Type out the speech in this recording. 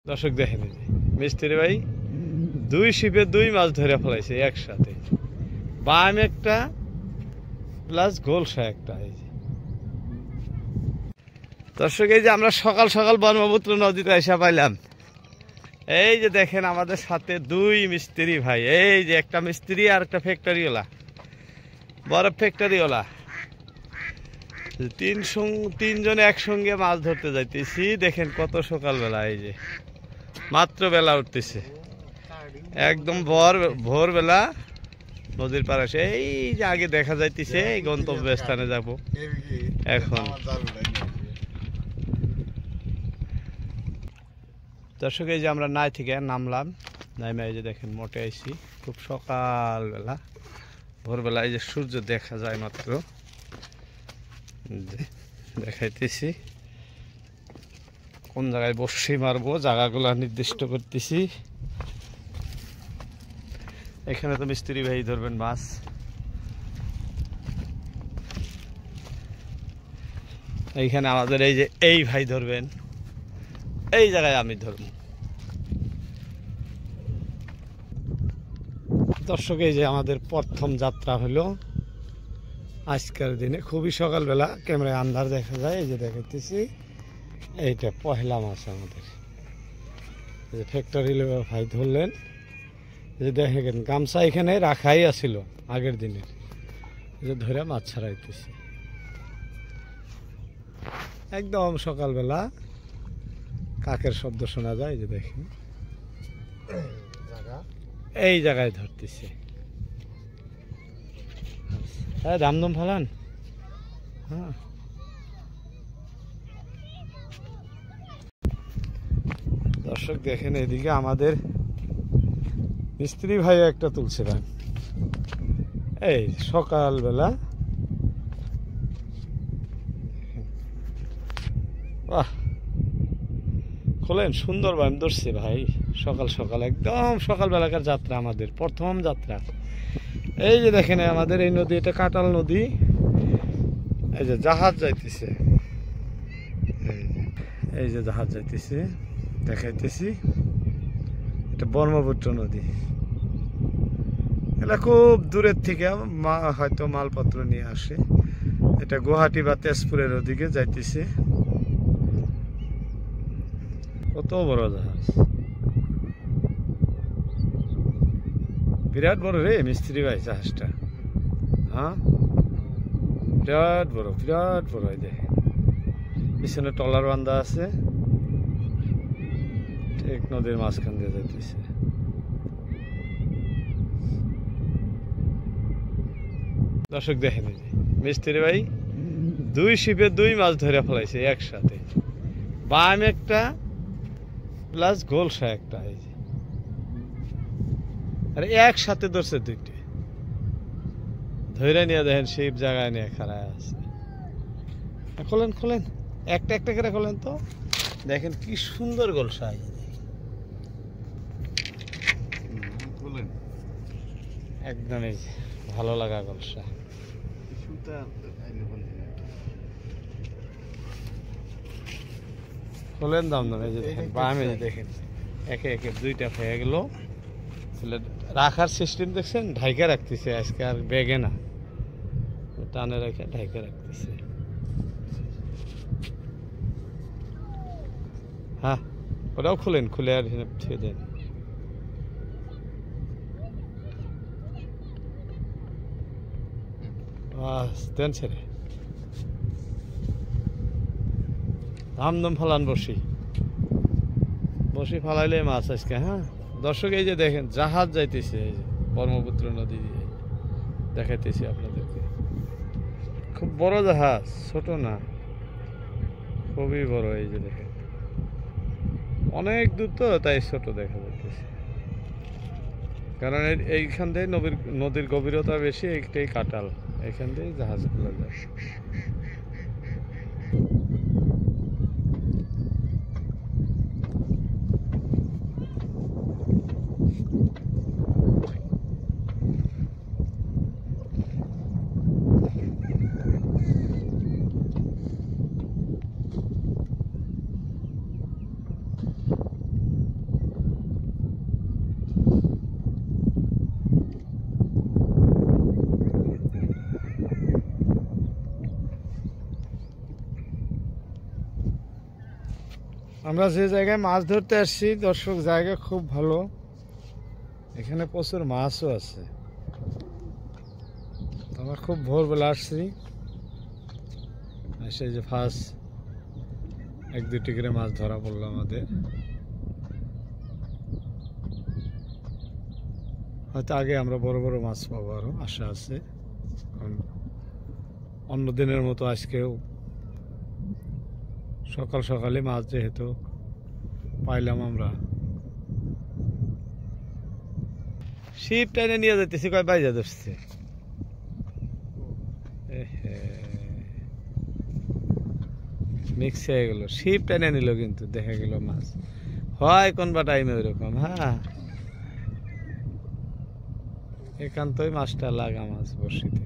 দর্শক দেখেন এই যে মিস্ত্রি ভাই দুই শিপে দুই মাছ ধরে ফেলাইছে একসাথে, বাম একটা প্লাস গোলসা একটা। এই যে দর্শক এই যে আমরা সকাল সকাল ব্রহ্মপুত্র নদীতে এসে পাইলাম। এই যে দেখেন আমাদের সাথে দুই মিস্ত্রি ভাই, এই যে একটা মিস্ত্রি আর একটা ফ্যাক্টরিওয়ালা, বরফ ফ্যাক্টরিওয়ালা, তিনজনে একসঙ্গে মাছ ধরতে যাইতেছি। দেখেন কত সকালবেলা, এই যে মাত্র বেলা উঠতেছে, একদম ভোরবেলা নদীর পাড়ে। এই যে আগে দেখা যাইতেছে এই গন্তব্যস্থানে যাব এখন। দর্শক এই যে আমরা নাই থেকে নামলাম, নামে এই যে দেখেন মোটে আইছি খুব সকালবেলা, ভোরবেলা। এই যে সূর্য দেখা যায় মাত্র, দেখাইতেছি কোন জায়গায় বসি মারবো, জায়গাগুলো নির্দিষ্ট করতেছি। এখানে তো মিস্ত্রি ভাই ধরবেন মাছ, এইখানে আমাদের এই যে এই ভাই ধরবেন, এই জায়গায় আমি ধরব। দর্শক এই যে আমাদের প্রথম যাত্রা হলো আজকের দিনে, খুবই সকালবেলা, ক্যামেরায় আন্ধার দেখা যায়। এই যে দেখাইতেছি এইটা পহেলা মাছ আমাদের, এই যে ফ্যাক্টরি লেবার ভাই ধরলেন। যে দেখেন গামছা এখানে রাখাই আছিল আগের দিনের, যে ধরে মাছ ছাড়াইতেছে একদম সকালবেলা। কাকের শব্দ শোনা যায়, যে দেখেন এই জায়গায় ধরতেছে। হ্যাঁ দামদম ফালান। হ্যাঁ দর্শক দেখেন এদিকে আমাদের মিস্ত্রি ভাই একটা তুলছিলেন এই সকালবেলা। বাহ, খোলেন, সুন্দর বাম ধরছে ভাই সকাল সকাল, একদম সকালবেলাকার যাত্রা, আমাদের প্রথম যাত্রা। এই যে দেখেন আমাদের এই নদী, এটা কাটাল নদী। এই যে জাহাজ যাইতেছে, এই যে জাহাজ যাইতেছে, দেখাইতেছি। এটা ব্রহ্মপুত্র নদী, এটা খুব দূরের থেকে হয়তো মালপত্র নিয়ে আসে। এটা গুয়াহাটি বা তেজপুরের ওদিকে যাইতেছে। কত বড় জাহাজ, বিরাট বড় রে মিস্ত্রি ভাই জাহাজটা। হ্যাঁ বিরাট বড়, বিরাট বড়। এই দেখেন পিছনে টলার বান্ধা আছে, ঠিক নদীর মাঝখান দিয়ে যাইতেছে। দর্শক দেখেন এই যে মিস্ত্রি ভাই দুই শিপে দুই মাছ ধরে ফেলাইছে একসাথে, বাম একটা প্লাস গোলসা একটা। এই যে আর একসাথে ধরছে দুইটা, ধরে নিয়ে দেখেন সেই জায়গায় নিয়ে খাড়ায় আছে। খোলেন খোলেন, একটা একটা করে খোলেন তো, দেখেন কি সুন্দর গোলসা। একদম এই যে ভালো লাগা গোলসা। খোলেন দাম দাম, এই যে দেখেন বামে দেখেন একে একে দুইটা হয়ে গেল। রাখার সিস্টেম দেখছেন, ঢাইকা রাখতেছে আজকে, আর ব্যাগে না, টানে রেখে ঢাইকা রাখতেছে। হ্যাঁ ওটাও খুলেন, খুলে আর ছেড়ে দেন। দেন ছেড়ে, দামদম ফালান বসি, বসি ফালাইলে মাছ আজকে। হ্যাঁ দর্শক এই যে দেখেন জাহাজ যাইতেছে, এই যে ব্রহ্মপুত্র নদী দিয়ে দেখাইতেছি আপনাদেরকে। খুব বড় জাহাজ, ছোট না, খুবই বড়। এই যে দেখেন অনেক দূর তো, তাই ছোট দেখা যাইতেছে, কারণ এইখান থেকে নদীর গভীরতা বেশি, এইটাই কাটাল, এখান থেকে জাহাজগুলো যায়। আমরা যে জায়গায় মাছ ধরতে আসছি দর্শক, জায়গা খুব ভালো, এখানে প্রচুর মাছও আছে। আমরা খুব ভোরবেলা আসছি, এসে যে ফার্স্ট 1-2টি করে মাছ ধরা পড়লো আমাদের। হয়তো আগে আমরা বড় বড় মাছ পাবো, আরও আশা আছে। কারণ অন্য দিনের মতো আজকেও সকাল সকালে মাছ যেহেতু পাইলাম আমরা। শিপ টাইনে নিয়ে যেতেছি, কয় বাইজা ধরছে। মিক্স হয়ে গেল, শিপ টাইনে নিল কিন্তু দেখা গেল মাছ হয় কোনবা টাইমে ওইরকম। হ্যাঁ, একান্তই মাছটা লাগা মাছ বড়শিতে।